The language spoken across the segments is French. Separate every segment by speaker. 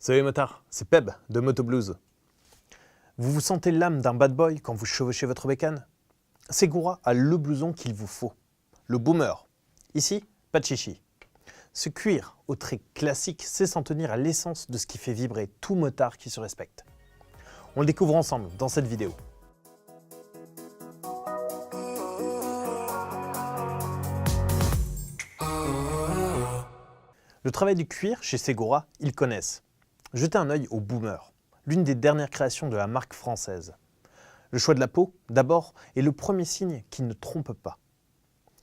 Speaker 1: Salut les motards, c'est Peb de Moto Blues. Vous vous sentez l'âme d'un bad boy quand vous chevauchez votre bécane? Segura a le blouson qu'il vous faut, le boomer. Ici, pas de chichi. Ce cuir au trait classique sait s'en tenir à l'essence de ce qui fait vibrer tout motard qui se respecte. On le découvre ensemble dans cette vidéo. Le travail du cuir chez Segura, ils connaissent. Jetez un œil au Boomer, l'une des dernières créations de la marque française. Le choix de la peau, d'abord, est le premier signe qui ne trompe pas.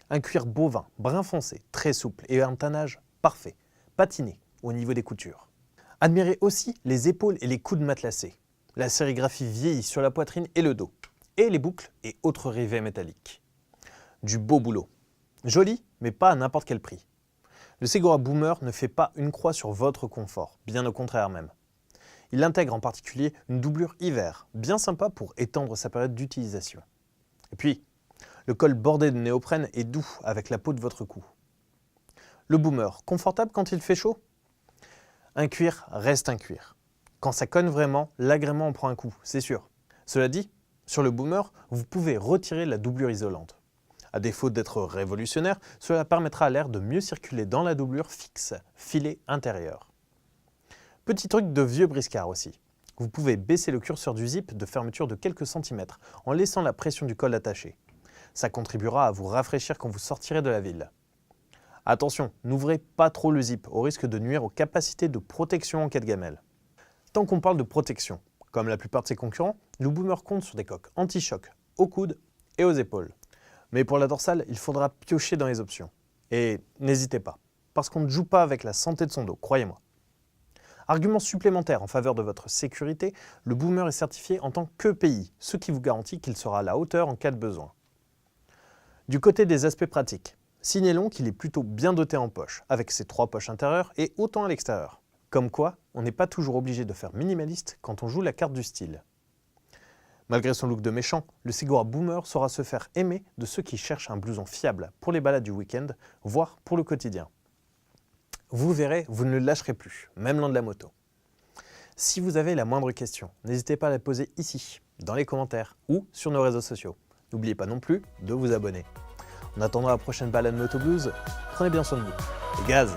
Speaker 1: Un cuir bovin, brun foncé, très souple et un tannage parfait, patiné au niveau des coutures. Admirez aussi les épaules et les coudes matelassés. La sérigraphie vieillit sur la poitrine et le dos, et les boucles et autres rivets métalliques. Du beau boulot. Joli, mais pas à n'importe quel prix. Le Segura Boomer ne fait pas une croix sur votre confort, bien au contraire même. Il intègre en particulier une doublure hiver, bien sympa pour étendre sa période d'utilisation. Et puis, le col bordé de néoprène est doux avec la peau de votre cou. Le Boomer, confortable quand il fait chaud? Un cuir reste un cuir. Quand ça cogne vraiment, l'agrément en prend un coup, c'est sûr. Cela dit, sur le Boomer, vous pouvez retirer la doublure isolante. À défaut d'être révolutionnaire, cela permettra à l'air de mieux circuler dans la doublure fixe, filet intérieur. Petit truc de vieux briscard aussi. Vous pouvez baisser le curseur du zip de fermeture de quelques centimètres en laissant la pression du col attaché. Ça contribuera à vous rafraîchir quand vous sortirez de la ville. Attention, n'ouvrez pas trop le zip au risque de nuire aux capacités de protection en cas de gamelle. Tant qu'on parle de protection, comme la plupart de ses concurrents, le Boomer compte sur des coques anti-choc aux coudes et aux épaules. Mais pour la dorsale, il faudra piocher dans les options. Et n'hésitez pas, parce qu'on ne joue pas avec la santé de son dos, croyez-moi. Argument supplémentaire en faveur de votre sécurité, le Boomer est certifié en tant qu'EPI, ce qui vous garantit qu'il sera à la hauteur en cas de besoin. Du côté des aspects pratiques, signalons qu'il est plutôt bien doté en poche, avec ses 3 poches intérieures et autant à l'extérieur. Comme quoi, on n'est pas toujours obligé de faire minimaliste quand on joue la carte du style. Malgré son look de méchant, le Segura Boomer saura se faire aimer de ceux qui cherchent un blouson fiable pour les balades du week-end, voire pour le quotidien. Vous verrez, vous ne le lâcherez plus, même loin de la moto. Si vous avez la moindre question, n'hésitez pas à la poser ici, dans les commentaires ou sur nos réseaux sociaux. N'oubliez pas non plus de vous abonner. En attendant la prochaine balade Moto Blues, prenez bien soin de vous. Et gaz!